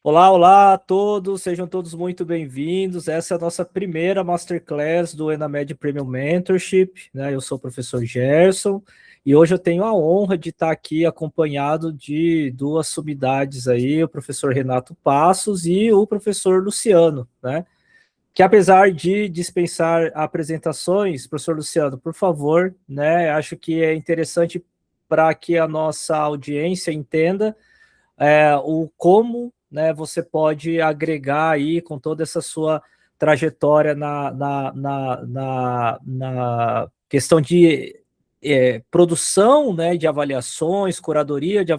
Olá, olá a todos, sejam todos muito bem-vindos. Essa é a nossa primeira Masterclass do Enamed Premium Mentorship, né? Eu sou o professor Gerson e hoje eu tenho a honra de estar aqui acompanhado de duas sumidades aí, o professor Renato Passos e o professor Luciano, né? Que apesar de dispensar apresentações, professor Luciano, por favor, né? Acho que é interessante para que a nossa audiência entenda o como, né, você pode agregar aí com toda essa sua trajetória na questão de produção, né, de avaliações, curadoria de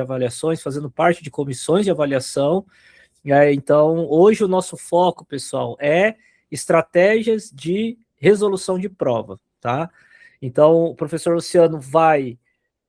avaliações, fazendo parte de comissões de avaliação. Então, hoje o nosso foco, pessoal, é estratégias de resolução de prova, tá? Então, o professor Luciano vai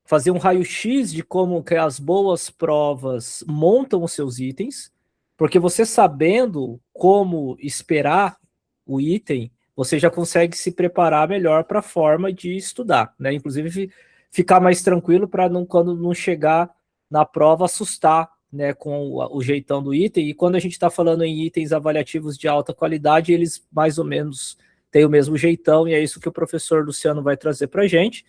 fazer um raio-x de como que as boas provas montam os seus itens, porque você sabendo como esperar o item, você já consegue se preparar melhor para a forma de estudar, né? Inclusive ficar mais tranquilo para não, quando não chegar na prova assustar, né, com o jeitão do item. E quando a gente está falando em itens avaliativos de alta qualidade, eles mais ou menos têm o mesmo jeitão, e é isso que o professor Luciano vai trazer para a gente.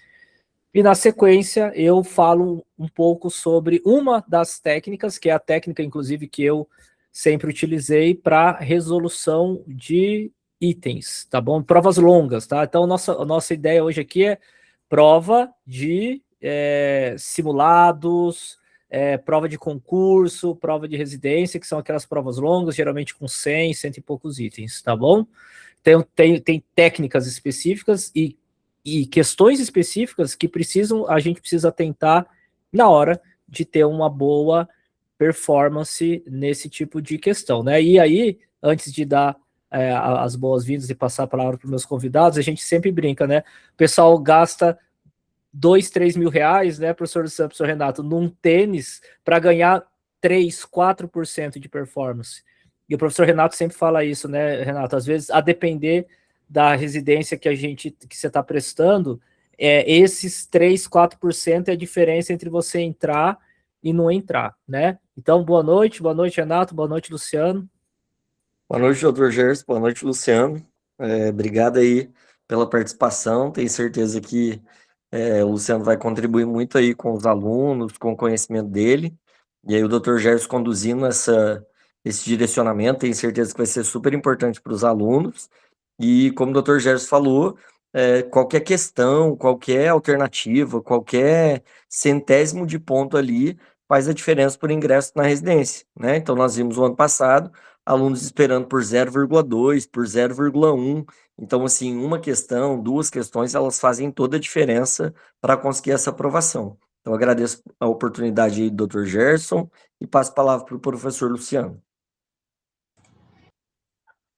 E na sequência eu falo um pouco sobre uma das técnicas, que é a técnica, inclusive, que eu sempre utilizei para resolução de itens, tá bom? Provas longas, tá? Então, a nossa ideia hoje aqui é prova de simulados, prova de concurso, prova de residência, que são aquelas provas longas, geralmente com 100, cento e poucos itens, tá bom? Tem técnicas específicas e questões específicas que a gente precisa atentar na hora de ter uma boa performance nesse tipo de questão, né? E aí, antes de dar as boas-vindas e passar a palavra para os meus convidados, a gente sempre brinca, né? O pessoal gasta 2, 3 mil reais, né, professor Luciano, professor Renato, num tênis para ganhar 3, 4% de performance. E o professor Renato sempre fala isso, né, Renato? Às vezes, a depender da residência que você está prestando, esses 3, 4% é a diferença entre você entrar e não entrar, né? Então, boa noite, Renato, boa noite, Luciano. Boa noite, doutor Gerson. Boa noite, Luciano. Obrigado aí pela participação. Tenho certeza que o Luciano vai contribuir muito aí com os alunos, com o conhecimento dele. E aí o doutor Gerson conduzindo esse direcionamento, tenho certeza que vai ser super importante para os alunos. E como o doutor Gerson falou, qualquer questão, qualquer alternativa, qualquer centésimo de ponto ali faz a diferença por ingresso na residência, né? Então nós vimos o ano passado alunos esperando por 0,2, por 0,1. Então, assim, uma questão, duas questões, elas fazem toda a diferença para conseguir essa aprovação. Então, agradeço a oportunidade aí do Dr. Gerson e passo a palavra para o professor Luciano.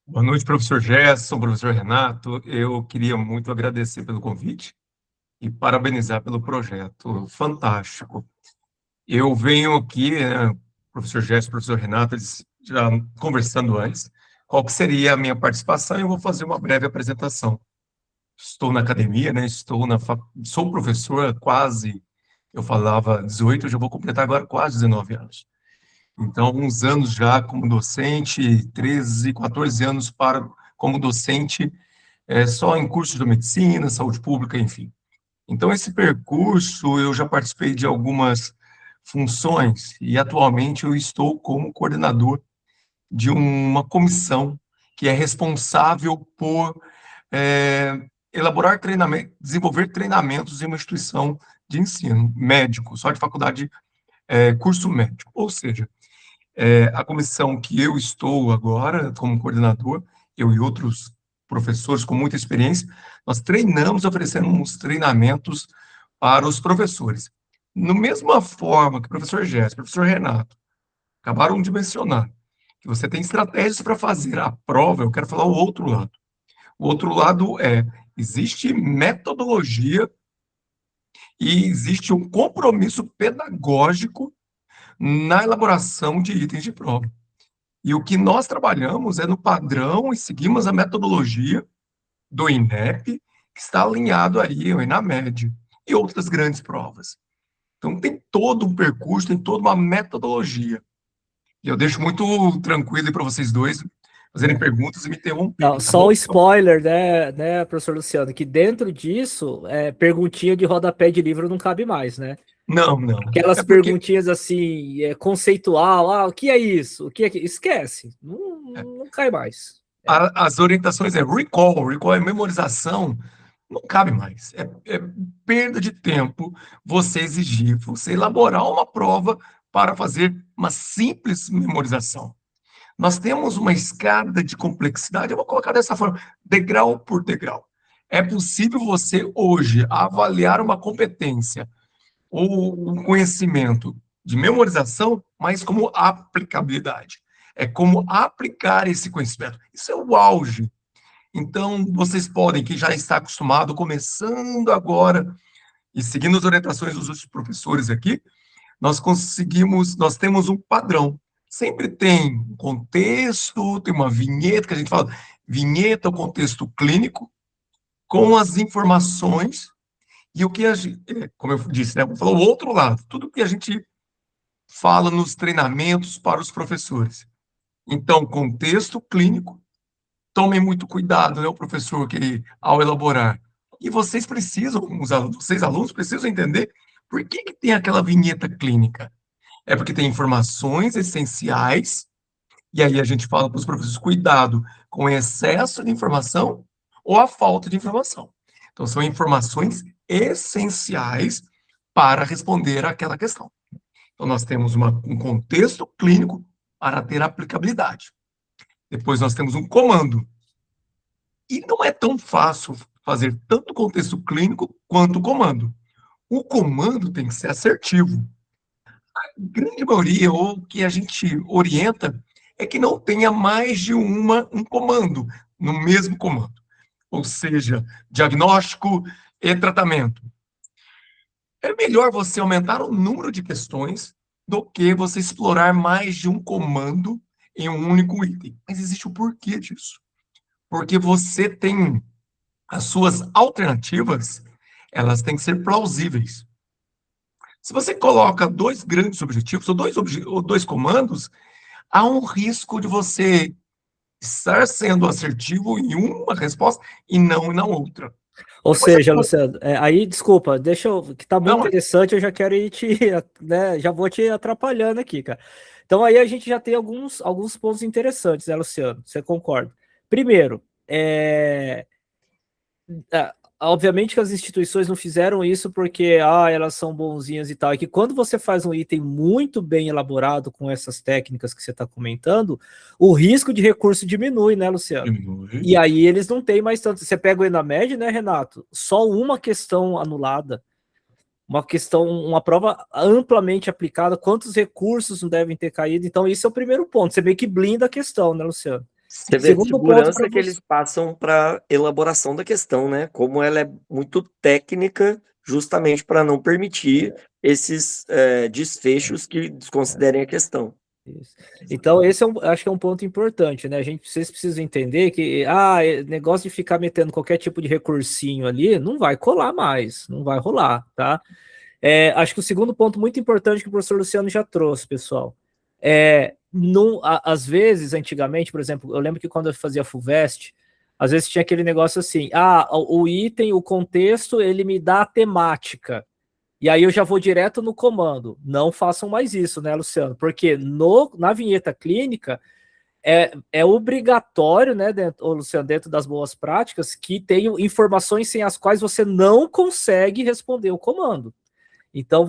Boa noite, professor Gerson, professor Renato. Eu queria muito agradecer pelo convite e parabenizar pelo projeto fantástico. Eu venho aqui, né, professor Gerson, professor Renato, eles já conversando antes, qual que seria a minha participação, e eu vou fazer uma breve apresentação. Estou na academia, né, sou professor há quase, eu falava 18, eu já vou completar agora quase 19 anos. Então, uns anos já como docente, 13, 14 anos como docente, só em cursos de medicina, saúde pública, enfim. Então, esse percurso, eu já participei de algumas funções e atualmente eu estou como coordenador de uma comissão que é responsável por elaborar treinamento, desenvolver treinamentos em uma instituição de ensino médico, só de faculdade, curso médico. Ou seja, a comissão que eu estou agora como coordenador, eu e outros professores com muita experiência, nós treinamos, oferecemos treinamentos para os professores. Na mesma forma que o professor Jéssica, o professor Renato acabaram de mencionar, que você tem estratégias para fazer a prova, eu quero falar o outro lado. O outro lado existe metodologia e existe um compromisso pedagógico na elaboração de itens de prova. E o que nós trabalhamos é no padrão e seguimos a metodologia do INEP, que está alinhado aí ao ENAMED e outras grandes provas. Então, tem todo um percurso, tem toda uma metodologia. Eu deixo muito tranquilo para vocês dois fazerem perguntas e me interromperem, Não, tá só bom? o spoiler, né, professor Luciano, que dentro disso, perguntinha de rodapé de livro não cabe mais, né? Não, não. Aquelas É porque perguntinhas assim, conceitual, o que é isso? O que é que... Esquece, não cai mais. as orientações recall é memorização, não cabe mais. É perda de tempo você exigir, você elaborar uma prova para fazer uma simples memorização. Nós temos uma escada de complexidade, eu vou colocar dessa forma, degrau por degrau. É possível você, hoje, avaliar uma competência ou um conhecimento de memorização, mas como aplicabilidade. É como aplicar esse conhecimento. Isso é o auge. Então, vocês podem, que já está acostumado, começando agora e seguindo as orientações dos outros professores aqui, nós temos um padrão. Sempre tem um contexto, tem uma vinheta, que a gente fala, vinheta, o contexto clínico, com as informações, e o que a gente, como eu disse, né, vou falar o outro lado, tudo que a gente fala nos treinamentos para os professores. Então, contexto clínico, tomem muito cuidado, né, o professor, que ao elaborar. E vocês precisam, vocês alunos precisam entender por que tem aquela vinheta clínica. É porque tem informações essenciais, e aí a gente fala para os professores, cuidado com o excesso de informação ou a falta de informação. Então, são informações essenciais para responder àquela questão. Então, nós temos um contexto clínico para ter aplicabilidade. Depois, nós temos um comando. E não é tão fácil fazer tanto contexto clínico quanto o comando. O comando tem que ser assertivo. A grande maioria, ou que a gente orienta, é que não tenha mais de um comando no mesmo comando. Ou seja, diagnóstico e tratamento. É melhor você aumentar o número de questões do que você explorar mais de um comando em um único item. Mas existe o porquê disso. Porque você tem as suas alternativas, elas têm que ser plausíveis. Se você coloca dois grandes objetivos, ou dois comandos, há um risco de você estar sendo assertivo em uma resposta e não na outra. Ou Depois seja, Luciano, aí, desculpa, que tá muito não, interessante, eu já quero ir né, já vou te atrapalhando aqui, cara. Então aí a gente já tem alguns pontos interessantes, né, Luciano? Você concorda? Primeiro, obviamente que as instituições não fizeram isso porque elas são bonzinhas e tal. É que quando você faz um item muito bem elaborado com essas técnicas que você está comentando, o risco de recurso diminui, né, Luciano? E aí eles não têm mais tanto. Você pega o Enamed, né, Renato? Só uma questão anulada. Uma prova amplamente aplicada, quantos recursos não devem ter caído. Então, esse é o primeiro ponto. Você meio que blinda a questão, né, Luciano? Você vê a segurança que eles passam para elaboração da questão, né? Como ela é muito técnica, justamente para não permitir esses desfechos que desconsiderem a questão. Isso. Então, esse acho que é um ponto importante, né? Vocês precisam entender que negócio de ficar metendo qualquer tipo de recursinho ali não vai colar mais, não vai rolar, tá? Acho que o segundo ponto muito importante que o professor Luciano já trouxe, pessoal, às vezes, antigamente, por exemplo, eu lembro que quando eu fazia FUVEST, às vezes tinha aquele negócio assim, o item, o contexto, ele me dá a temática, e aí eu já vou direto no comando. Não façam mais isso, né, Luciano? Porque na vinheta clínica é obrigatório, né, Luciano, dentro das boas práticas, que tenham informações sem as quais você não consegue responder o comando. Então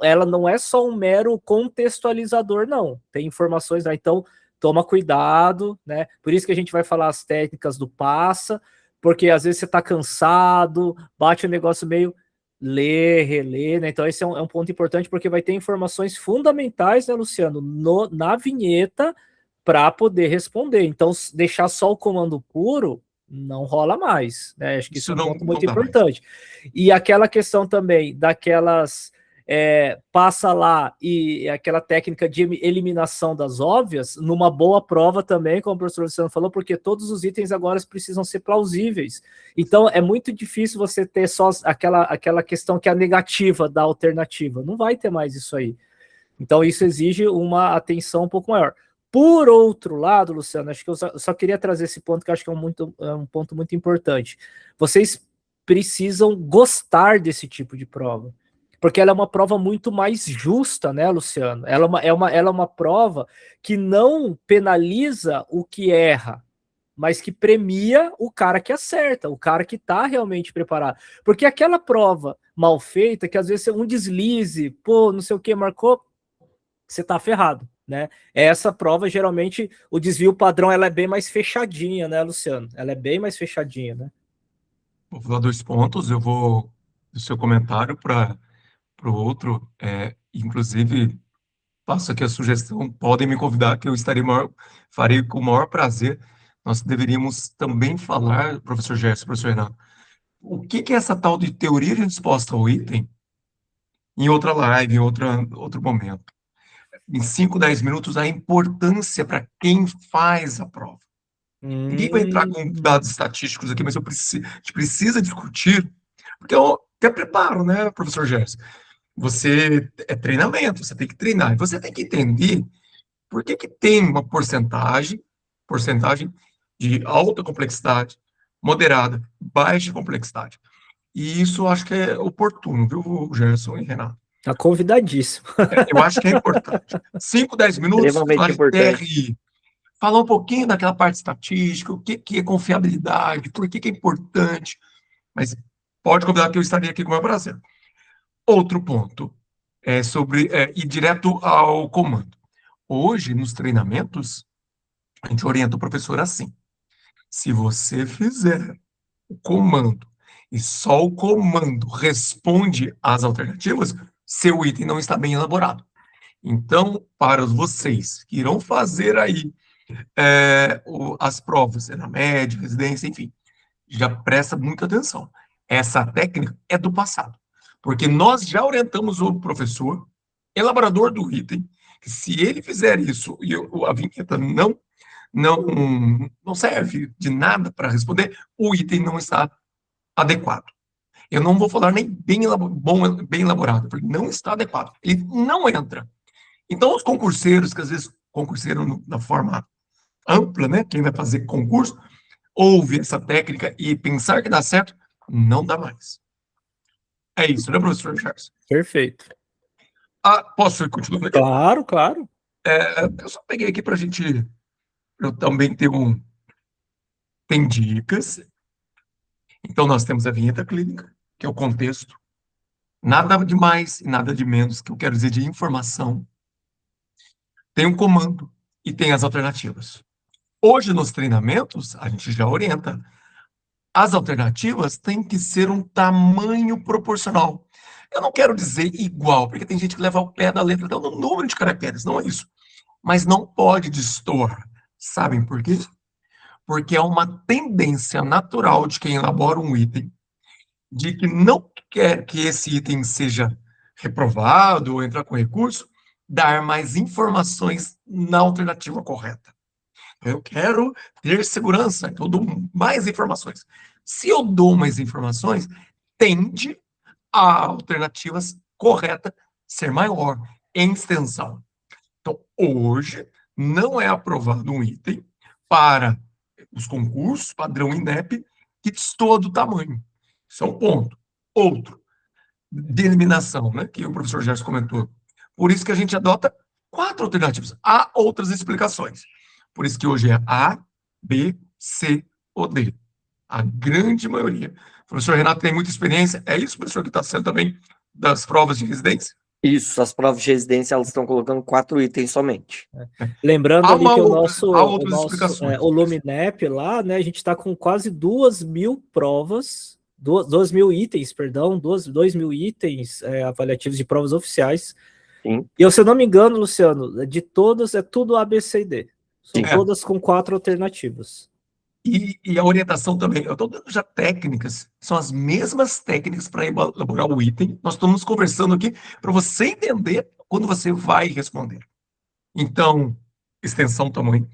ela não é só um mero contextualizador, não. Tem informações, né? Então toma cuidado, né? Por isso que a gente vai falar as técnicas do passa, porque às vezes você está cansado, bate o negócio meio relê, né? Então esse é um ponto importante, porque vai ter informações fundamentais, né, Luciano, na vinheta para poder responder. Então, deixar só o comando puro não rola mais, né? Acho que isso é um ponto muito importante. E aquela questão também daquelas passa lá e aquela técnica de eliminação das óbvias, numa boa prova também, como o professor Luciano falou, porque todos os itens agora precisam ser plausíveis. Então, é muito difícil você ter só aquela questão que é a negativa da alternativa. Não vai ter mais isso aí. Então, isso exige uma atenção um pouco maior. Por outro lado, Luciano, acho que eu só queria trazer esse ponto que eu acho que é um ponto muito importante. Vocês precisam gostar desse tipo de prova, porque ela é uma prova muito mais justa, né, Luciano? Ela é uma prova que não penaliza o que erra, mas que premia o cara que acerta, o cara que está realmente preparado. Porque aquela prova mal feita, que às vezes um deslize, pô, não sei o que, marcou, você tá ferrado, né? Essa prova, geralmente, o desvio padrão, ela é bem mais fechadinha, né, Luciano? Ela é bem mais fechadinha, né? Vou falar 2 pontos, eu vou do seu comentário para o outro, inclusive faço aqui a sugestão, podem me convidar que eu farei com o maior prazer. Nós deveríamos também falar, professor Gerson, professor Renato, o que é essa tal de teoria de resposta ao item em outra live, em outro momento. Em 5, 10 minutos, a importância para quem faz a prova. Ninguém vai entrar com dados estatísticos aqui, mas a gente precisa discutir, porque eu até preparo, né, professor Gerson? É treinamento, você tem que treinar, e você tem que entender por que tem uma porcentagem de alta complexidade, moderada, baixa complexidade. E isso eu acho que é oportuno, viu, Gerson e Renato? Tá convidadíssimo. Eu acho que é importante. 5, 10 minutos, Extremamente falar de importante. TRI. Falar um pouquinho daquela parte estatística, o que é confiabilidade, por que é importante. Mas pode convidar que eu estaria aqui com o meu prazer. Outro ponto é sobre ir direto ao comando. Hoje, nos treinamentos, a gente orienta o professor assim. Se você fizer o comando e só o comando responde às alternativas, seu item não está bem elaborado. Então, para vocês que irão fazer aí as provas, na média, residência, enfim, já presta muita atenção. Essa técnica é do passado, porque nós já orientamos o professor, elaborador do item, que se ele fizer isso e a vinheta não serve de nada para responder, o item não está adequado. Eu não vou falar nem bem elaborado, porque não está adequado. Ele não entra. Então, os concurseiros, que às vezes concurseram na forma ampla, né? Quem vai fazer concurso, ouve essa técnica e pensar que dá certo, não dá mais. É isso, né, professor Charles? Perfeito. Posso ir continuando aqui? Claro, claro. Eu só peguei aqui para a gente. Eu também tem dicas. Então, nós temos a vinheta clínica, que é o contexto. Nada de mais e nada de menos, que eu quero dizer de informação. Tem um comando e tem as alternativas. Hoje, nos treinamentos, a gente já orienta. As alternativas têm que ser um tamanho proporcional. Eu não quero dizer igual, porque tem gente que leva ao pé da letra, então, no número de caracteres, não é isso. Mas não pode destoar. Sabem por quê? Porque é uma tendência natural de quem elabora um item, de que não quer que esse item seja reprovado ou entrar com recurso, dar mais informações na alternativa correta. Eu quero ter segurança, então eu dou mais informações. Se eu dou mais informações, tende a alternativa correta ser maior em extensão. Então, hoje, não é aprovado um item para os concursos, padrão INEP, que destoa do tamanho. Isso é um ponto. Outro, de eliminação, né, que o professor Gerson comentou. Por isso que a gente adota 4 alternativas. Há outras explicações. Por isso que hoje é A, B, C ou D. A grande maioria. O professor Renato tem muita experiência. É isso, professor, que está sendo também das provas de residência? Isso, as provas de residência, elas estão colocando 4 itens somente. Lembrando ali que o Luminep lá, né, a gente está com quase 2.000 provas, 2.000 itens, perdão, 2.000 itens avaliativos de provas oficiais. Sim. E se eu não me engano, Luciano, de todas é tudo A, B, C e D. São todas com 4 alternativas. E a orientação também, eu estou dando já técnicas, são as mesmas técnicas para elaborar o item. Nós estamos conversando aqui para você entender quando você vai responder. Então, extensão, tamanho.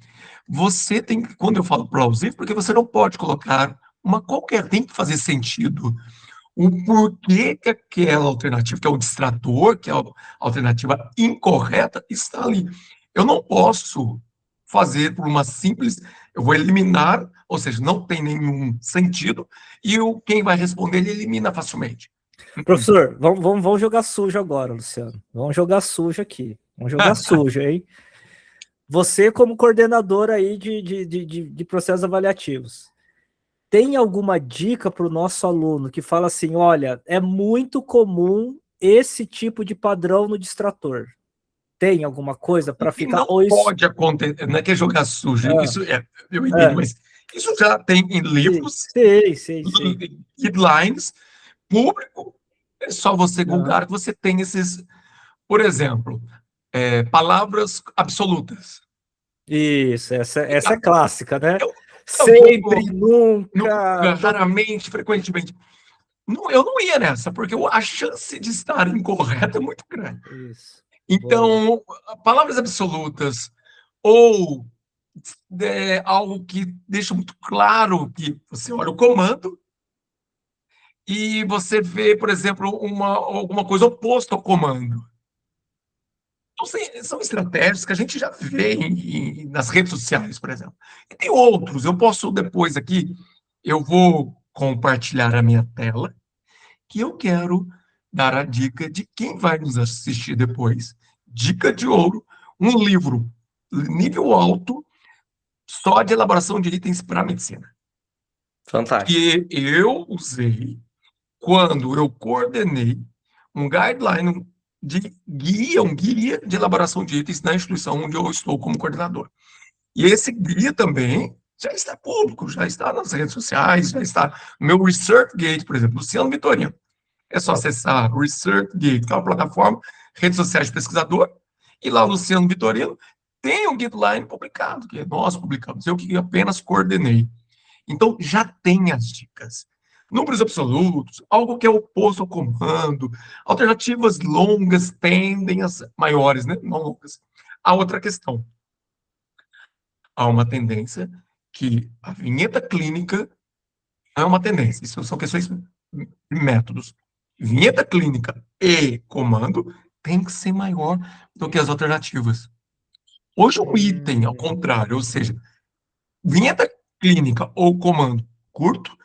Você tem que, quando eu falo plausível, porque você não pode colocar uma qualquer, tem que fazer sentido o porquê que aquela alternativa, que é o distrator, que é a alternativa incorreta, está ali. Eu não posso fazer por uma simples, eu vou eliminar, ou seja, não tem nenhum sentido, e quem vai responder, ele elimina facilmente. Professor, vamos jogar sujo agora, Luciano. Vamos jogar sujo aqui. Vamos jogar sujo, hein? Você, como coordenador aí de processos avaliativos, tem alguma dica para o nosso aluno que fala assim, olha, é muito comum esse tipo de padrão no distrator? Tem alguma coisa para ficar... Não pode acontecer, não é que é jogar sujo, isso eu entendi, mas isso já tem em livros, sei. guidelines, público, é só você googar que você tem esses, por exemplo, palavras absolutas. Isso, essa é clássica, né? Eu Sempre, nunca, raramente, frequentemente. Eu não ia nessa, porque a chance de estar incorreta é muito grande. Isso. Então, palavras absolutas ou algo que deixa muito claro que você olha o comando e você vê, por exemplo, alguma coisa oposta ao comando. Então, são estratégias que a gente já vê nas redes sociais, por exemplo. E tem outros. Eu posso depois aqui, eu vou compartilhar a minha tela, que eu quero dar a dica de quem vai nos assistir depois. Dica de ouro, um livro nível alto, só de elaboração de itens para a medicina. Fantástico. Que eu usei quando eu coordenei um guideline um guia de elaboração de itens na instituição onde eu estou como coordenador. E esse guia também já está público, já está nas redes sociais, já está no meu ResearchGate, por exemplo, Luciano Vitorino. É só acessar ResearchGate, que é uma plataforma, redes sociais de pesquisador, e lá o Luciano Vitorino tem um guideline publicado, que nós publicamos, eu que apenas coordenei. Então, já tem as dicas. Números absolutos, algo que é oposto ao comando, alternativas longas tendem a ser maiores, né? Não longas. A outra questão, há uma tendência que a vinheta clínica não é uma tendência, isso são questões de métodos. Vinheta clínica e comando tem que ser maior do que as alternativas. Hoje, um item, ao contrário, ou seja, vinheta clínica ou comando curto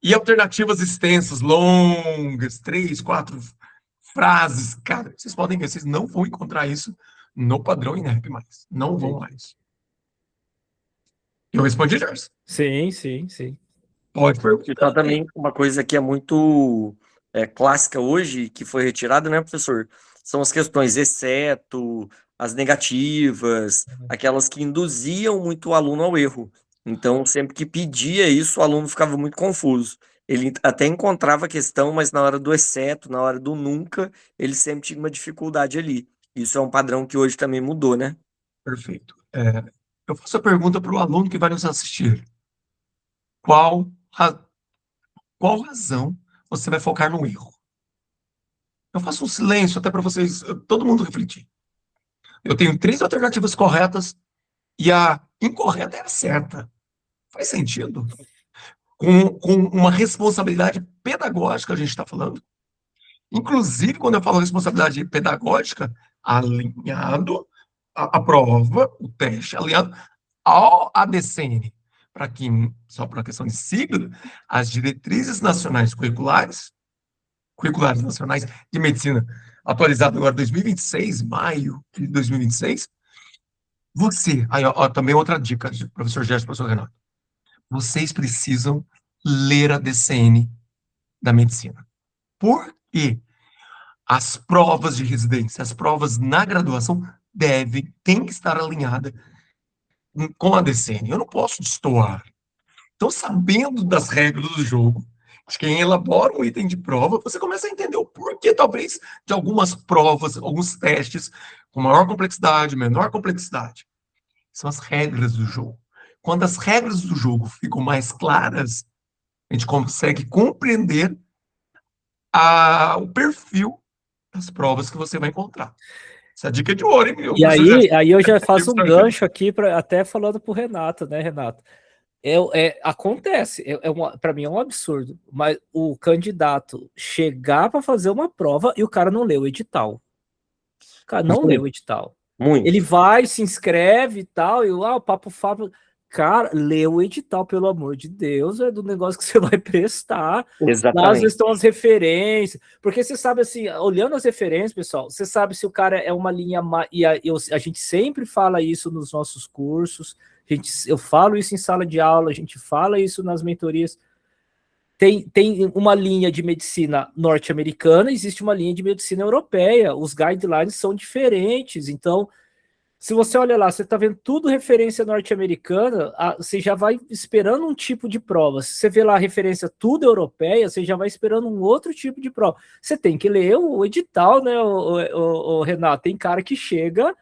e alternativas extensas, longas, 3, 4 frases. Cara, vocês podem ver, vocês não vão encontrar isso no padrão INEP mais. Não vão mais. Eu respondi, Jorge? Sim. Pode perguntar. Então, também uma coisa que é muito clássica hoje, que foi retirada, né, professor? São as questões exceto, as negativas, aquelas que induziam muito o aluno ao erro. Então, sempre que pedia isso, o aluno ficava muito confuso. Ele até encontrava a questão, mas na hora do exceto, na hora do nunca, ele sempre tinha uma dificuldade ali. Isso é um padrão que hoje também mudou, né? Perfeito. Eu faço a pergunta para o aluno que vai nos assistir. Qual razão você vai focar no erro? Eu faço um silêncio até para vocês, todo mundo refletir. Eu tenho 3 alternativas corretas e a incorreta é a certa. Faz sentido? Com uma responsabilidade pedagógica, a gente está falando. Inclusive, quando eu falo responsabilidade pedagógica, alinhado a prova, o teste, alinhado ao ADCN, para que, só para a questão de sigla, as diretrizes nacionais curriculares nacionais de medicina, atualizado agora 2026, maio de 2026, aí também outra dica, professor Gerson, professor Renato, vocês precisam ler a DCN da medicina. Por quê? As provas de residência, as provas na graduação tem que estar alinhada com a DCN. Eu não posso destoar. Então, sabendo das regras do jogo, de quem elabora um item de prova, você começa a entender o porquê, talvez, de algumas provas, alguns testes com maior complexidade, menor complexidade. São as regras do jogo. Quando as regras do jogo ficam mais claras, a gente consegue compreender o perfil das provas que você vai encontrar. Essa dica é de ouro, hein, meu? E aí eu já faço um gancho aqui, até falando para o Renato, né, Renato? Acontece, para mim é um absurdo, mas o candidato chegar para fazer uma prova e o cara não lê o edital. O cara não lê o edital. Muito. Ele vai, se inscreve e tal, e o Papo Fábio. Cara, lê o edital, pelo amor de Deus, é do negócio que você vai prestar. Exatamente. Lá às vezes estão as referências, porque você sabe assim, olhando as referências, pessoal, você sabe se o cara é uma linha e a gente sempre fala isso nos nossos cursos, eu falo isso em sala de aula, a gente fala isso nas mentorias. Tem uma linha de medicina norte-americana, existe uma linha de medicina europeia, os guidelines são diferentes, então se você olha lá, você está vendo tudo referência norte-americana, você já vai esperando um tipo de prova. Se você vê lá a referência tudo europeia, você já vai esperando um outro tipo de prova. Você tem que ler o edital, né, o Renato? Tem cara que chega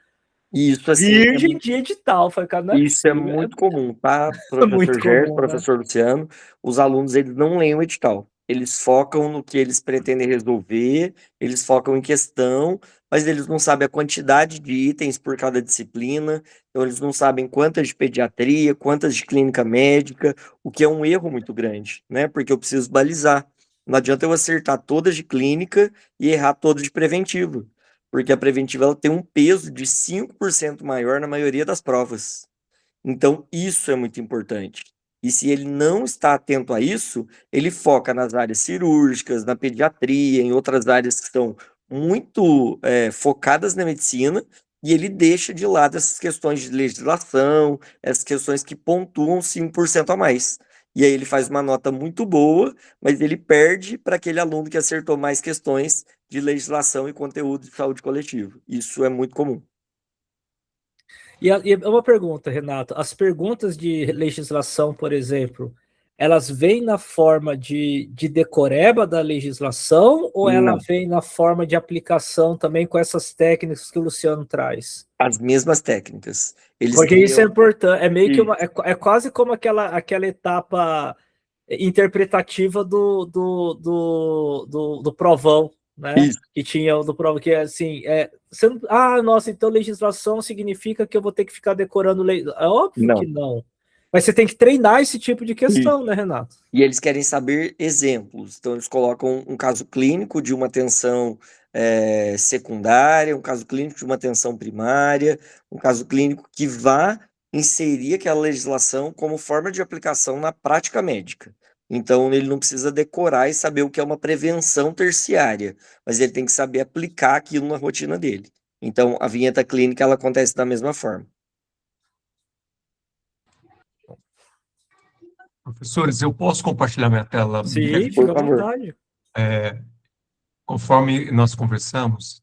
Isso, assim, virgem de edital. Cara, não é isso é possível, muito comum, tá? muito Professor Gerson, comum, né? professor Luciano, os alunos, eles não leem o edital. Eles focam no que eles pretendem resolver, eles focam em questão, mas eles não sabem a quantidade de itens por cada disciplina, então eles não sabem quantas de pediatria, quantas de clínica médica, o que é um erro muito grande, né? Porque eu preciso balizar. Não adianta eu acertar todas de clínica e errar todas de preventiva, porque a preventiva ela tem um peso de 5% maior na maioria das provas. Então, isso é muito importante. E se ele não está atento a isso, ele foca nas áreas cirúrgicas, na pediatria, em outras áreas que são muito focadas na medicina, e ele deixa de lado essas questões de legislação, essas questões que pontuam 5% a mais. E aí ele faz uma nota muito boa, mas ele perde para aquele aluno que acertou mais questões de legislação e conteúdo de saúde coletiva. Isso é muito comum. E uma pergunta, Renato. As perguntas de legislação, por exemplo, elas vêm na forma de decoreba da legislação ou ela Não. vem na forma de aplicação também com essas técnicas que o Luciano traz? As mesmas técnicas. Eles Porque isso é criam. importante. É meio que Isso. é quase como aquela etapa interpretativa do provão, né? Isso. Que tinha o do prova, que é assim, você não, nossa, então legislação significa que eu vou ter que ficar decorando lei. É óbvio Não. que não. Mas você tem que treinar esse tipo de questão, Isso. né, Renato? E eles querem saber exemplos. Então, eles colocam um caso clínico de uma tensão secundária, um caso clínico de uma tensão primária, um caso clínico que vá inserir aquela legislação como forma de aplicação na prática médica. Então, ele não precisa decorar e saber o que é uma prevenção terciária, mas ele tem que saber aplicar aquilo na rotina dele. Então, a vinheta clínica ela acontece da mesma forma. Professores, eu posso compartilhar minha tela? Sim, fica à vontade. Conforme nós conversamos,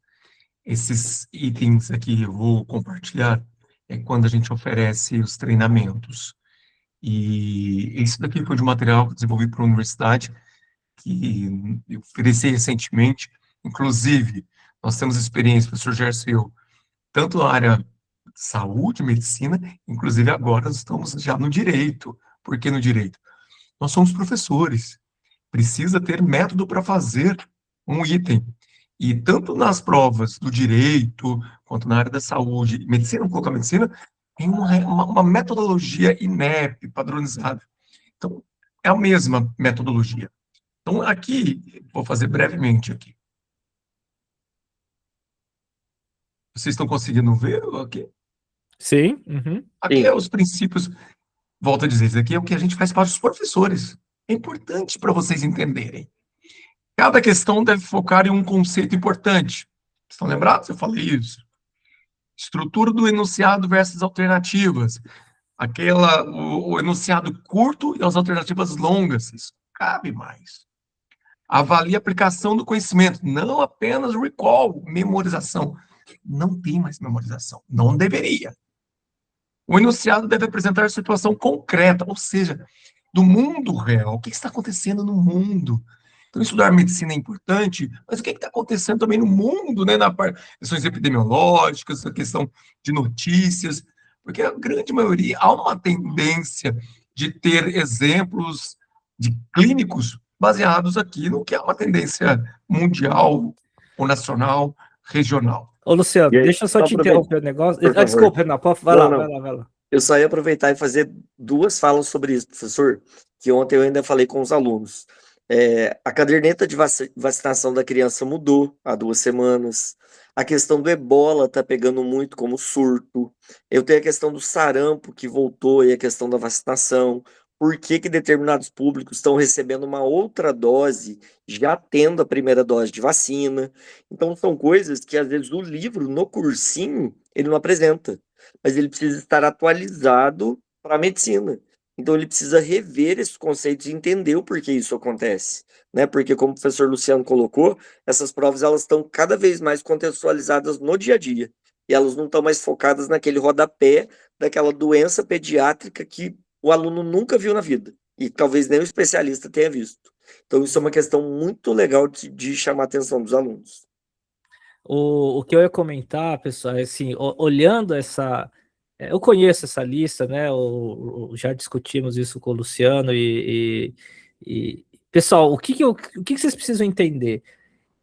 esses itens aqui eu vou compartilhar é quando a gente oferece os treinamentos. E isso daqui foi de um material que eu desenvolvi para a universidade, que eu ofereci recentemente. Inclusive, nós temos experiência, professor Gerson e eu, tanto na área de saúde, medicina, inclusive agora nós estamos já no direito. Por que no direito? Nós somos professores. Precisa ter método para fazer um item. E tanto nas provas do direito, quanto na área da saúde, medicina, vou colocar medicina, tem uma metodologia INEP, padronizada. Então, é a mesma metodologia. Então, aqui, vou fazer brevemente aqui. Vocês estão conseguindo ver aqui? Sim. Uhum. Aqui é os princípios, volto a dizer, isso aqui é o que a gente faz para os professores. É importante para vocês entenderem. Cada questão deve focar em um conceito importante. Estão lembrados? Eu falei isso. Estrutura do enunciado versus alternativas. O enunciado curto e as alternativas longas. Isso cabe mais. Avalie a aplicação do conhecimento, não apenas recall, memorização. Não tem mais memorização. Não deveria. O enunciado deve apresentar situação concreta, ou seja, do mundo real. O que está acontecendo no mundo? Então, estudar medicina é importante, mas o que está acontecendo também no mundo, né, na questões epidemiológicas, a questão de notícias, porque a grande maioria, há uma tendência de ter exemplos de clínicos baseados aqui no que é uma tendência mundial, ou nacional, regional. Ô, Luciano, Aí, deixa eu só te interromper o negócio. Por favor. Desculpa, Renato, vai lá. Eu só ia aproveitar e fazer duas falas sobre isso, professor, que ontem eu ainda falei com os alunos. A caderneta de vacinação da criança mudou há 2 semanas. A questão do ebola está pegando muito como surto. Eu tenho a questão do sarampo que voltou e a questão da vacinação. Por que que determinados públicos estão recebendo uma outra dose, já tendo a primeira dose de vacina? Então, são coisas que, às vezes, o livro, no cursinho, ele não apresenta, mas ele precisa estar atualizado para a medicina. Então ele precisa rever esses conceitos e entender o porquê isso acontece, né? Porque como o professor Luciano colocou, essas provas elas estão cada vez mais contextualizadas no dia a dia e elas não estão mais focadas naquele rodapé daquela doença pediátrica que o aluno nunca viu na vida e talvez nem o especialista tenha visto. Então isso é uma questão muito legal de chamar a atenção dos alunos. O que eu ia comentar, pessoal, é assim, olhando essa. Eu conheço essa lista, né? Já discutimos isso com o Luciano pessoal, o que vocês precisam entender?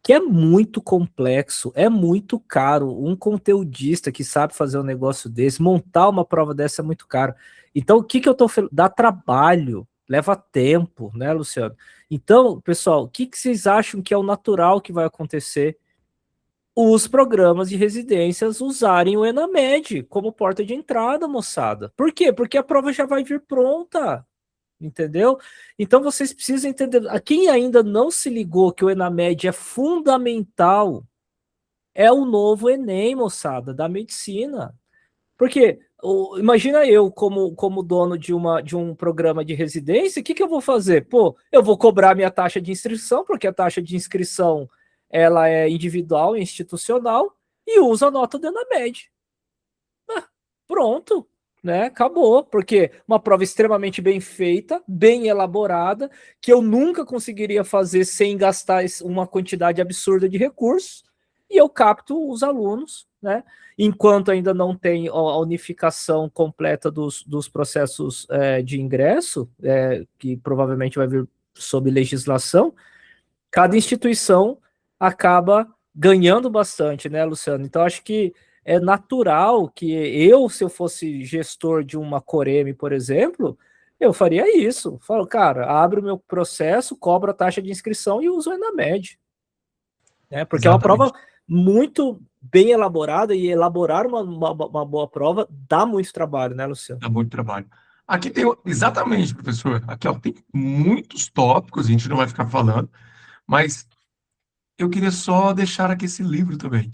Que é muito complexo, é muito caro. Um conteudista que sabe fazer um negócio desse, montar uma prova dessa é muito caro. Então, o que eu tô falando? Dá trabalho, leva tempo, né, Luciano? Então, pessoal, o que vocês acham que é o natural que vai acontecer? Os programas de residências usarem o Enamed como porta de entrada, moçada. Por quê? Porque a prova já vai vir pronta, entendeu? Então vocês precisam entender. A quem ainda não se ligou que o Enamed é fundamental é o novo Enem, moçada, da medicina. Porque imagina eu, como dono de um programa de residência, o que eu vou fazer? Pô, eu vou cobrar minha taxa de inscrição, porque a taxa de inscrição ela é individual e institucional, e uso a nota do Enamed. Pronto, né? Acabou, porque uma prova extremamente bem feita, bem elaborada, que eu nunca conseguiria fazer sem gastar uma quantidade absurda de recursos, e eu capto os alunos, né? Enquanto ainda não tem a unificação completa dos processos de ingresso, que provavelmente vai vir sob legislação, cada instituição acaba ganhando bastante, né, Luciano? Então, acho que é natural que eu, se eu fosse gestor de uma Coreme, por exemplo, eu faria isso. Falo, cara, abre o meu processo, cobro a taxa de inscrição e uso o Enamed. Né? Porque é uma prova Exatamente. muito bem elaborada e elaborar uma boa prova dá muito trabalho, né, Luciano? Dá muito trabalho. Aqui tem, exatamente, professor. Aqui ó, tem muitos tópicos, a gente não vai ficar falando, mas eu queria só deixar aqui esse livro também.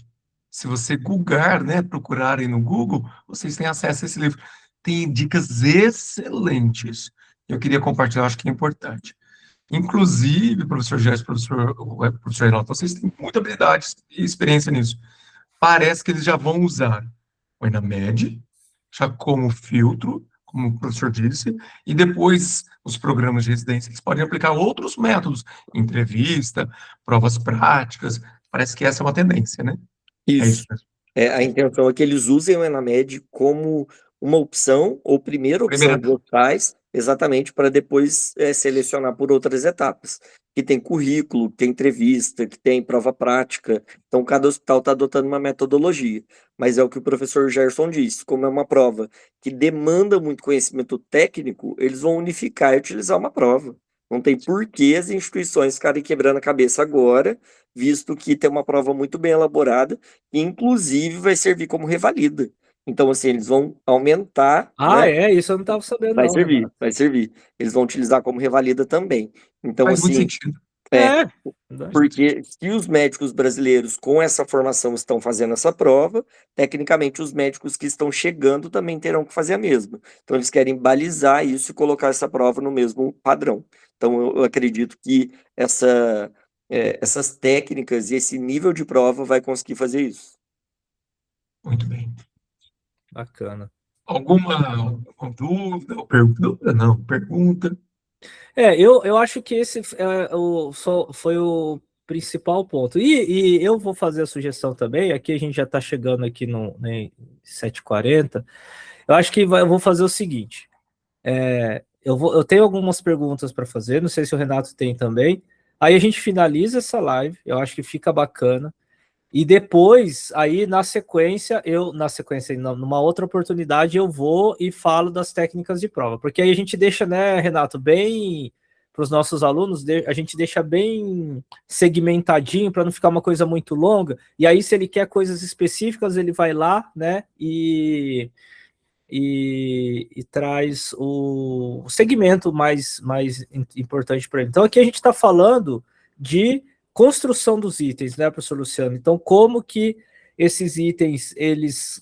Se você googar, né, procurarem no Google, vocês têm acesso a esse livro. Tem dicas excelentes. Eu queria compartilhar, acho que é importante. Inclusive, professor Gerson, professor Renato, vocês têm muita habilidade e experiência nisso. Parece que eles já vão usar o Enamed, já como filtro, como o professor disse, e depois os programas de residência, eles podem aplicar outros métodos, entrevista, provas práticas, parece que essa é uma tendência, né? É isso Isso. mesmo. A intenção é que eles usem o Enamed como uma opção ou primeira opção Primeira, dos locais, exatamente para depois selecionar por outras etapas. Que tem currículo, que tem entrevista, que tem prova prática. Então, cada hospital está adotando uma metodologia. Mas é o que o professor Gerson disse, como é uma prova que demanda muito conhecimento técnico, eles vão unificar e utilizar uma prova. Não tem por que as instituições ficarem quebrando a cabeça agora, visto que tem uma prova muito bem elaborada que inclusive vai servir como revalida. Então, assim, eles vão aumentar, Ah, né? isso eu não estava sabendo, Vai não, servir, Renato. vai servir. Eles vão utilizar como revalida também. Então, faz muito assim, sentido. é, É, porque se os médicos brasileiros com essa formação estão fazendo essa prova, tecnicamente os médicos que estão chegando também terão que fazer a mesma. Então, eles querem balizar isso e colocar essa prova no mesmo padrão. Então, eu acredito que essas técnicas e esse nível de prova vai conseguir fazer isso. Muito bem. bacana. Alguma dúvida ou pergunta? Não, pergunta. Eu acho que esse foi o principal ponto. E eu vou fazer a sugestão também, aqui a gente já está chegando aqui no 7h40, eu acho que eu vou fazer o seguinte, eu tenho algumas perguntas para fazer, não sei se o Renato tem também, aí a gente finaliza essa live, eu acho que fica bacana, E depois, aí na sequência, numa outra oportunidade, eu vou e falo das técnicas de prova, porque aí a gente deixa, né, Renato, bem para os nossos alunos, a gente deixa bem segmentadinho para não ficar uma coisa muito longa. E aí, se ele quer coisas específicas, ele vai lá, né, e traz o segmento mais importante para ele. Então, aqui a gente está falando de construção dos itens, né, professor Luciano? Então, como que esses itens, eles,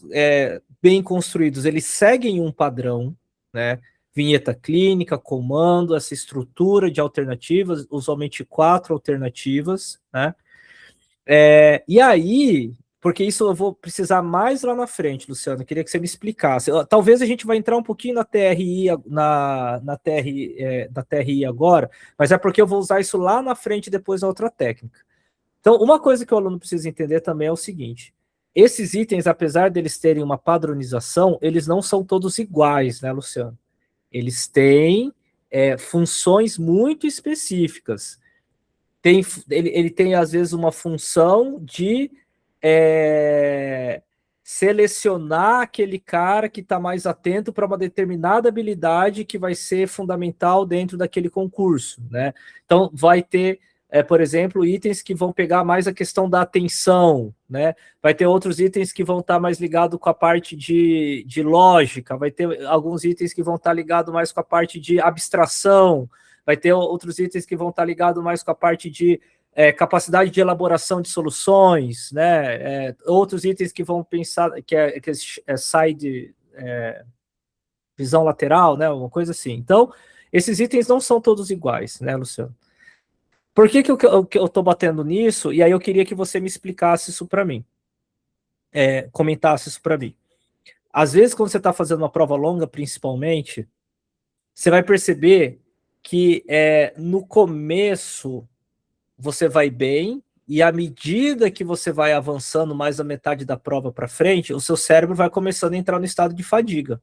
bem construídos, eles seguem um padrão, né? Vinheta clínica, comando, essa estrutura de alternativas, usualmente 4 alternativas, né? E aí, porque isso eu vou precisar mais lá na frente, Luciano, eu queria que você me explicasse. Talvez a gente vai entrar um pouquinho na TRI, na TRI agora, mas é porque eu vou usar isso lá na frente depois da outra técnica. Então, uma coisa que o aluno precisa entender também é o seguinte: esses itens, apesar deles terem uma padronização, eles não são todos iguais, né, Luciano? Eles têm funções muito específicas. Ele tem, às vezes, uma função de selecionar aquele cara que está mais atento para uma determinada habilidade que vai ser fundamental dentro daquele concurso, né? Então, vai ter, por exemplo, itens que vão pegar mais a questão da atenção, né? Vai ter outros itens que vão estar mais ligados com a parte de lógica, vai ter alguns itens que vão estar ligados mais com a parte de abstração, vai ter outros itens que vão estar ligados mais com a parte de capacidade de elaboração de soluções, né? Outros itens que vão pensar, que é side, visão lateral, né? Uma coisa assim. Então, esses itens não são todos iguais, né, Luciano? Por que eu estou batendo nisso? E aí eu queria que você me explicasse isso para mim, comentasse isso para mim. Às vezes, quando você está fazendo uma prova longa, principalmente, você vai perceber que no começo você vai bem, e à medida que você vai avançando mais da metade da prova para frente, o seu cérebro vai começando a entrar no estado de fadiga,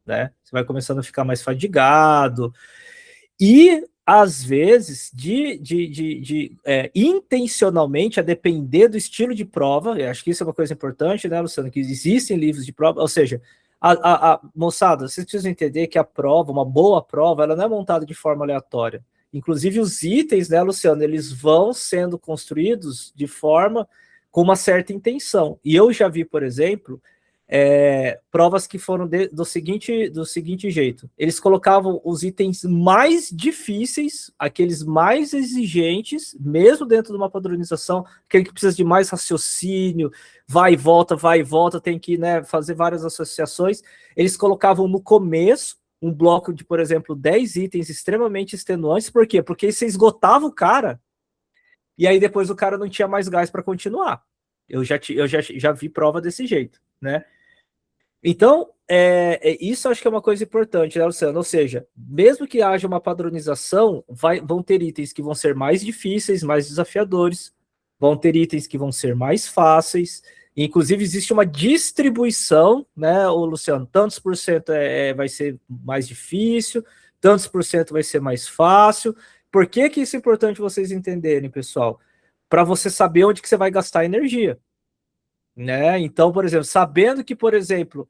né? Você vai começando a ficar mais fadigado, e às vezes, intencionalmente, a depender do estilo de prova, eu acho que isso é uma coisa importante, né, Luciano, que existem livros de prova, ou seja, moçada, vocês precisam entender que a prova, uma boa prova, ela não é montada de forma aleatória. Inclusive os itens, né, Luciano, eles vão sendo construídos de forma com uma certa intenção. E eu já vi, por exemplo, provas que foram do seguinte jeito. Eles colocavam os itens mais difíceis, aqueles mais exigentes, mesmo dentro de uma padronização, aquele que precisa de mais raciocínio, vai e volta, tem que, né, fazer várias associações. Eles colocavam no começo um bloco de, por exemplo, 10 itens extremamente extenuantes. Por quê? Porque você esgotava o cara, e aí depois o cara não tinha mais gás para continuar. Eu já vi prova desse jeito, né? Então, isso acho que é uma coisa importante, né, Luciano? Ou seja, mesmo que haja uma padronização, vão ter itens que vão ser mais difíceis, mais desafiadores, vão ter itens que vão ser mais fáceis. Inclusive, existe uma distribuição, né, Luciano? Tantos por cento vai ser mais difícil, tantos por cento vai ser mais fácil. Por que isso é importante vocês entenderem, pessoal? Para você saber onde que você vai gastar energia. Né? Então, por exemplo, sabendo que, por exemplo,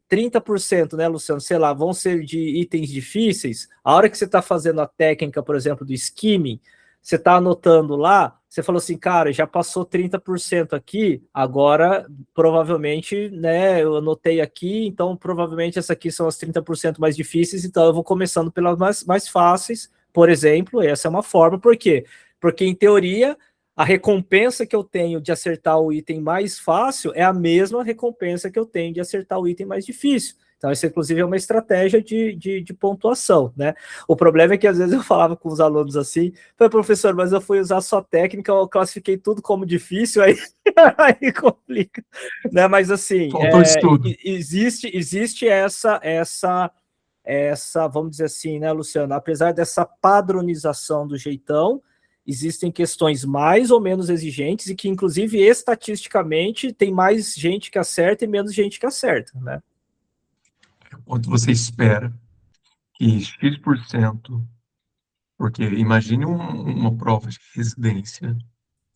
30%, né, Luciano, sei lá, vão ser de itens difíceis, a hora que você está fazendo a técnica, por exemplo, do skimming, você está anotando lá, você falou assim, cara, já passou 30% aqui, agora provavelmente, né, eu anotei aqui, então provavelmente essas aqui são as 30% mais difíceis, então eu vou começando pelas mais fáceis, por exemplo, essa é uma forma, por quê? Porque, em teoria, a recompensa que eu tenho de acertar o item mais fácil é a mesma recompensa que eu tenho de acertar o item mais difícil. Então, isso, inclusive, é uma estratégia de pontuação, né? O problema é que, às vezes, eu falava com os alunos assim, professor, mas eu fui usar só técnica, eu classifiquei tudo como difícil, aí, aí complica. Né? Mas, assim, existe essa, vamos dizer assim, né, Luciano, apesar dessa padronização do jeitão, existem questões mais ou menos exigentes e que, inclusive, estatisticamente, tem mais gente que acerta e menos gente que acerta, né? Quanto você espera que X%, porque imagine uma prova de residência,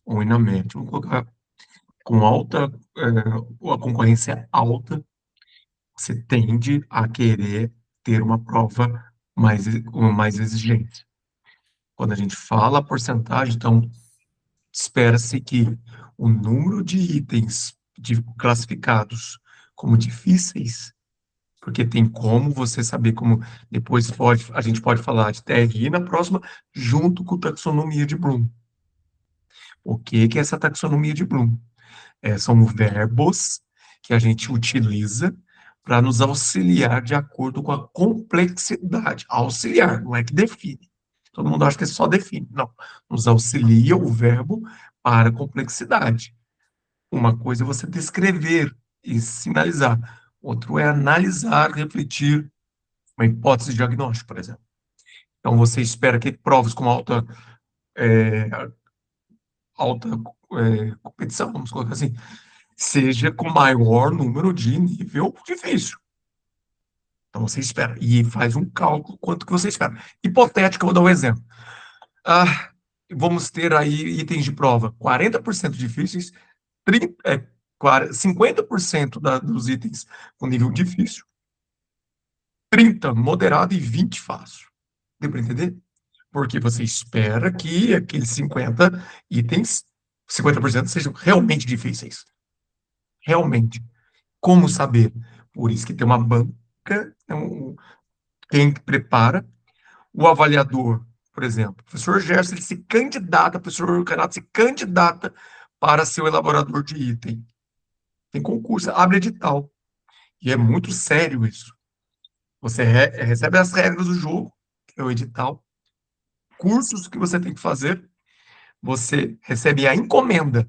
ou na média. Vamos colocar com a concorrência alta, você tende a querer ter uma prova com mais exigente. Quando a gente fala a porcentagem, então, espera-se que o número de itens classificados como difíceis, porque tem como você saber como depois a gente pode falar de TRI na próxima, junto com taxonomia de Bloom. O que é essa taxonomia de Bloom? São verbos que a gente utiliza para nos auxiliar de acordo com a complexidade. Auxiliar, não é que define. Todo mundo acha que só define. Não. Nos auxilia o verbo para a complexidade. Uma coisa é você descrever e sinalizar. Outro é analisar, refletir uma hipótese diagnóstica, por exemplo. Então, você espera que provas com alta competição, vamos colocar assim, seja com maior número de nível difícil. Então, você espera. E faz um cálculo quanto que você espera. Hipotético, eu vou dar um exemplo. Vamos ter aí itens de prova 40% difíceis, 50% dos itens com nível difícil, 30% moderado e 20% fácil. Deu para entender? Porque você espera que aqueles 50 itens, 50% sejam realmente difíceis. Realmente. Como saber? Por isso que tem uma banca, quem prepara, o avaliador, por exemplo. O professor Gerson, ele se candidata, o professor Canato se candidata para ser o elaborador de item. Tem concurso, abre edital. E é muito sério isso. Você recebe as regras do jogo, que é o edital, cursos que você tem que fazer, você recebe a encomenda.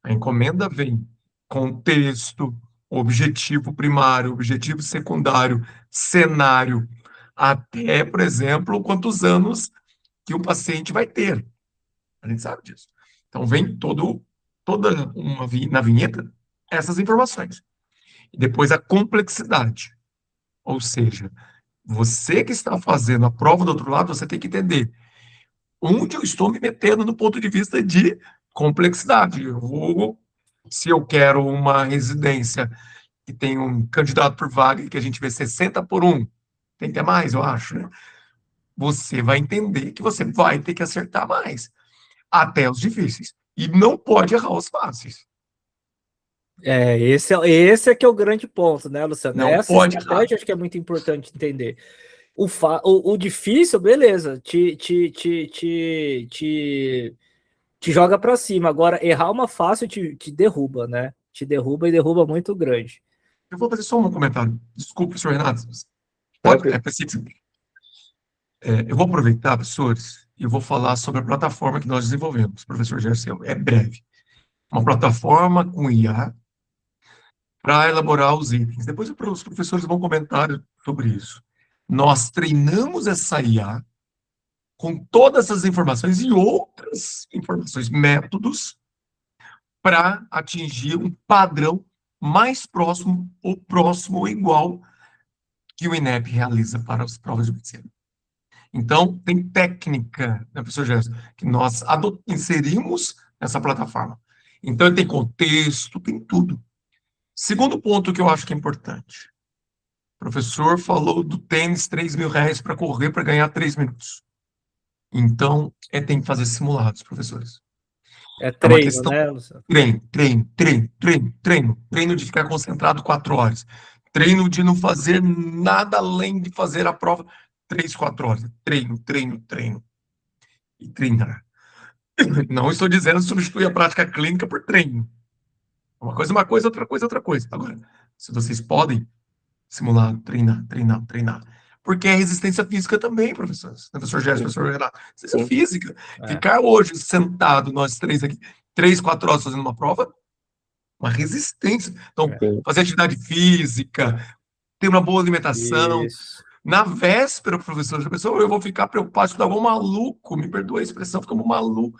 A encomenda vem com texto, objetivo primário, objetivo secundário, cenário, até, por exemplo, quantos anos que o paciente vai ter. A gente sabe disso. Então, vem na vinheta essas informações. E depois a complexidade. Ou seja, você que está fazendo a prova do outro lado, você tem que entender onde eu estou me metendo no ponto de vista de complexidade. Se eu quero uma residência que tem um candidato por vaga que a gente vê 60 por 1, tem que ter mais, eu acho, né? Você vai entender que você vai ter que acertar mais, até os difíceis. E não pode errar os fáceis. Esse é que é o grande ponto, né, Luciano? Não Essa pode errar. estratégia acho que é muito importante entender. O difícil, beleza, te joga para cima. Agora, errar uma fácil te derruba, né? Te derruba e derruba muito grande. Eu vou fazer só um comentário. Desculpe, senhor Renato. Pode? Preciso. Eu vou aproveitar, professores, e eu vou falar sobre a plataforma que nós desenvolvemos, professor Gerson. É breve. Uma plataforma com IA para elaborar os itens. Depois os professores vão comentar sobre isso. Nós treinamos essa IA com todas essas informações e outras informações, métodos, para atingir um padrão mais próximo ou igual que o INEP realiza para as provas de medicina. Então, tem técnica, né, professor Gerson, que nós inserimos nessa plataforma. Então, tem contexto, tem tudo. Segundo ponto que eu acho que é importante. O professor falou do tênis, R$ 3.000 para correr, para ganhar 3 minutos. Então, tem que fazer simulados, professores. É É uma treino, questão, né, Luciano? treino de ficar concentrado 4 horas, treino de não fazer nada além de fazer a prova 3, 4 horas, treino, e treinar. Não estou dizendo substituir a prática clínica por treino. Uma coisa, outra coisa. Agora, se vocês podem simular, treinar. Porque é resistência física também, professores. Professor Gerson, professor Renato. Resistência física. Ficar hoje sentado, nós três aqui, 3, 4 horas fazendo uma prova, uma resistência. Então, fazer atividade física, ter uma boa alimentação. Isso. Na véspera, professor, eu vou ficar preocupado, estudar igual maluco, me perdoe a expressão, ficamos maluco.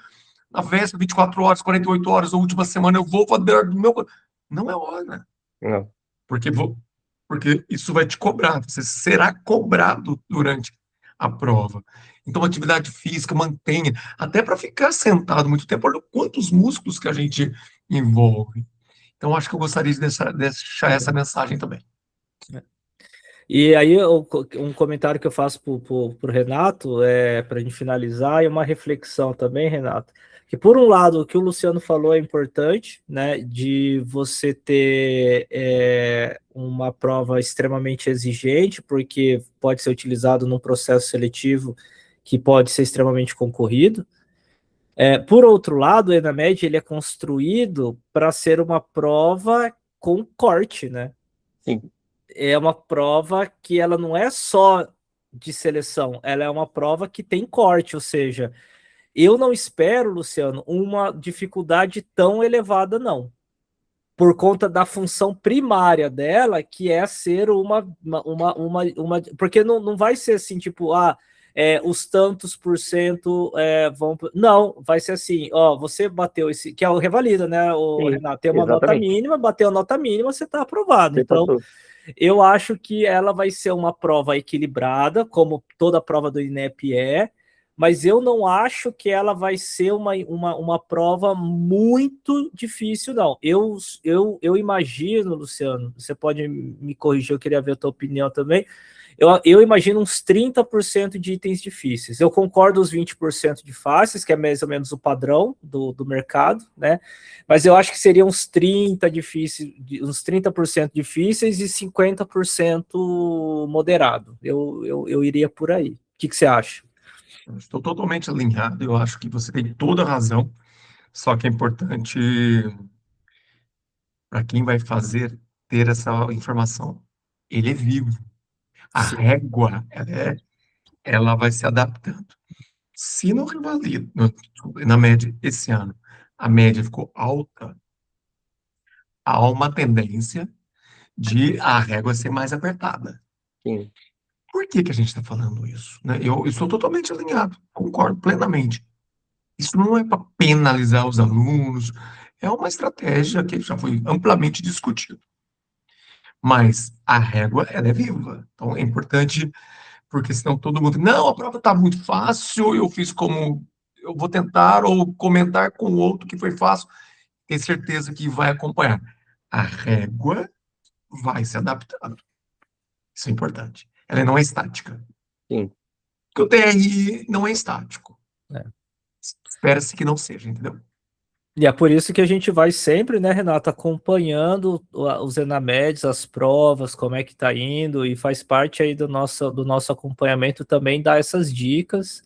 Na véspera, 24 horas, 48 horas, ou última semana, eu vou fazer do meu... Não é hora. Não. Porque isso vai te cobrar, você será cobrado durante a prova. Então, atividade física, mantenha, até para ficar sentado muito tempo, olha quantos músculos que a gente envolve. Então, acho que eu gostaria de deixar essa mensagem também. E aí, um comentário que eu faço pro Renato, para a gente finalizar, e uma reflexão também, Renato, que por um lado, o que o Luciano falou é importante, né, de você ter uma prova extremamente exigente, porque pode ser utilizado num processo seletivo que pode ser extremamente concorrido. Por outro lado, o Enamed, ele é construído para ser uma prova com corte, né? Sim, É uma prova que ela não é só de seleção, ela é uma prova que tem corte, ou seja, eu não espero, Luciano, uma dificuldade tão elevada, não. Por conta da função primária dela, que é ser porque não vai ser assim, tipo, os tantos por cento vão. Não, vai ser assim, ó, você bateu esse, que é o revalida, né, o sim, Renato? Tem uma nota exatamente. mínima, bateu a nota mínima, você está aprovado. Você Então, passou. eu acho que ela vai ser uma prova equilibrada, como toda prova do INEP mas eu não acho que ela vai ser uma prova muito difícil, não. Eu imagino, Luciano, você pode me corrigir, eu queria ver a tua opinião também. Eu imagino uns 30% de itens difíceis. Eu concordo os 20% de fáceis, que é mais ou menos o padrão do mercado, né? Mas eu acho que seriam uns 30% difíceis e 50% moderado. Eu iria por aí. O que você acha? Eu estou totalmente alinhado, eu acho que você tem toda a razão, só que é importante para quem vai fazer ter essa informação. Ele é vivo. A Sim, régua, ela vai se adaptando. Se no revalida, na média, esse ano, a média ficou alta, há uma tendência de a régua ser mais apertada. Sim, Por que que a gente está falando isso, né? Eu estou totalmente alinhado, concordo plenamente. Isso não é para penalizar os alunos, é uma estratégia que já foi amplamente discutida. Mas a régua, ela é viva. Então, é importante, porque senão todo mundo, não, a prova está muito fácil, eu fiz como, eu vou tentar ou comentar com o outro que foi fácil, ter certeza que vai acompanhar. A régua vai se adaptando. Isso é importante. Ela não é estática. sim. Porque o TRI não é estático. é. Espera-se que não seja, entendeu? E é por isso que a gente vai sempre, né, Renato, acompanhando os Enamedes, as provas, como é que tá indo, e faz parte aí do nosso acompanhamento também dar essas dicas.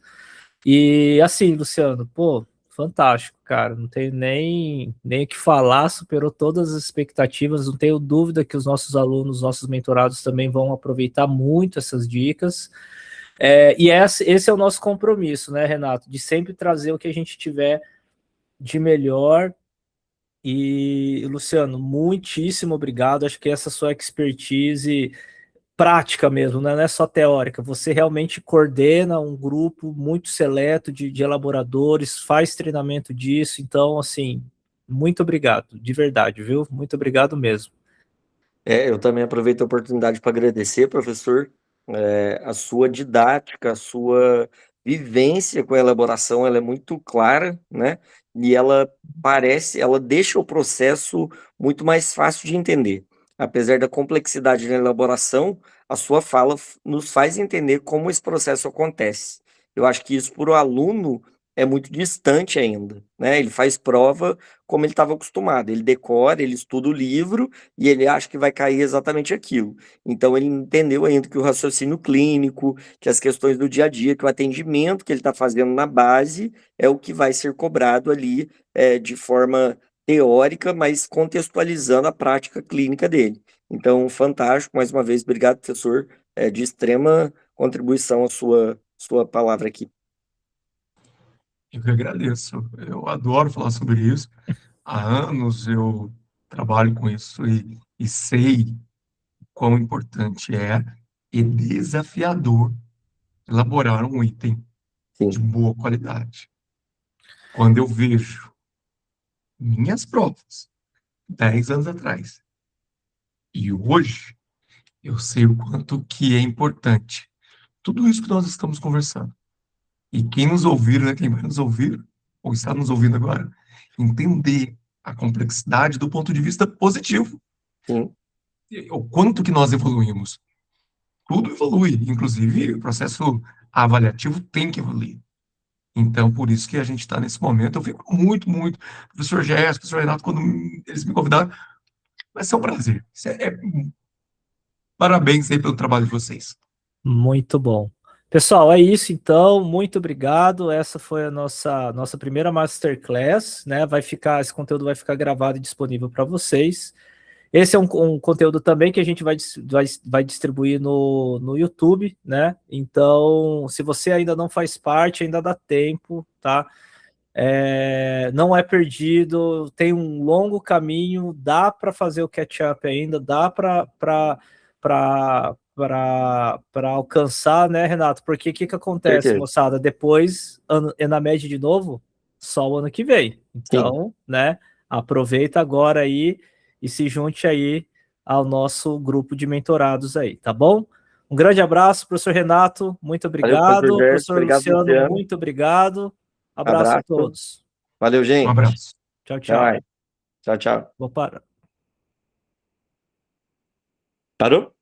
E assim, Luciano, pô, fantástico, cara. Não tenho nem o que falar, superou todas as expectativas. Não tenho dúvida que os nossos alunos, nossos mentorados também vão aproveitar muito essas dicas. E esse é o nosso compromisso, né, Renato? De sempre trazer o que a gente tiver de melhor. E, Luciano, muitíssimo obrigado. Acho que essa sua expertise prática mesmo, né? Não é só teórica. Você realmente coordena um grupo muito seleto de elaboradores, faz treinamento disso. Então, assim, muito obrigado, de verdade, viu? Muito obrigado mesmo. Eu também aproveito a oportunidade para agradecer, professor, a sua didática, a sua vivência com a elaboração, ela é muito clara, né? E ela deixa o processo muito mais fácil de entender. Apesar da complexidade na elaboração, a sua fala nos faz entender como esse processo acontece. Eu acho que isso para o aluno é muito distante ainda, né? Ele faz prova como ele estava acostumado, ele decora, ele estuda o livro e ele acha que vai cair exatamente aquilo. Então, ele entendeu ainda que o raciocínio clínico, que as questões do dia a dia, que o atendimento que ele está fazendo na base é o que vai ser cobrado ali de forma teórica, mas contextualizando a prática clínica dele. Então, fantástico, mais uma vez, obrigado, professor, de extrema contribuição a sua palavra aqui. Eu que agradeço. Eu adoro falar sobre isso. Há anos eu trabalho com isso e sei quão importante é e desafiador elaborar um item de Sim, boa qualidade. Quando eu vejo minhas provas, 10 anos atrás, e hoje, eu sei o quanto que é importante tudo isso que nós estamos conversando. E quem nos ouvir, né, quem vai nos ouvir, ou está nos ouvindo agora, entender a complexidade do ponto de vista positivo. Sim. O quanto que nós evoluímos. Tudo evolui, inclusive o processo avaliativo tem que evoluir. Então, por isso que a gente está nesse momento. Eu fico muito, muito. Professor Gerson, professor Renato, quando eles me convidaram, vai ser um prazer. Parabéns aí pelo trabalho de vocês. Muito bom. Pessoal, é isso então. Muito obrigado. Essa foi a nossa primeira Masterclass, né? Esse conteúdo vai ficar gravado e disponível para vocês. Esse é um conteúdo também que a gente vai distribuir no YouTube, né? Então, se você ainda não faz parte, ainda dá tempo, tá? Não é perdido, tem um longo caminho, dá para fazer o catch-up ainda, dá para alcançar, né, Renato? Porque o que acontece, Certeza. moçada? Depois, na média de novo, só o ano que vem. Então, né, aproveita agora aí e se junte aí ao nosso grupo de mentorados aí, tá bom? Um grande abraço, professor Renato, muito Valeu, professor obrigado. Gerson. Professor Obrigado, Luciano, Luciano. muito obrigado. Abraço a Abraço. todos. Valeu, Um gente. abraço. Tchau, Até tchau. mais. Tchau, tchau. Vou parar. Parou?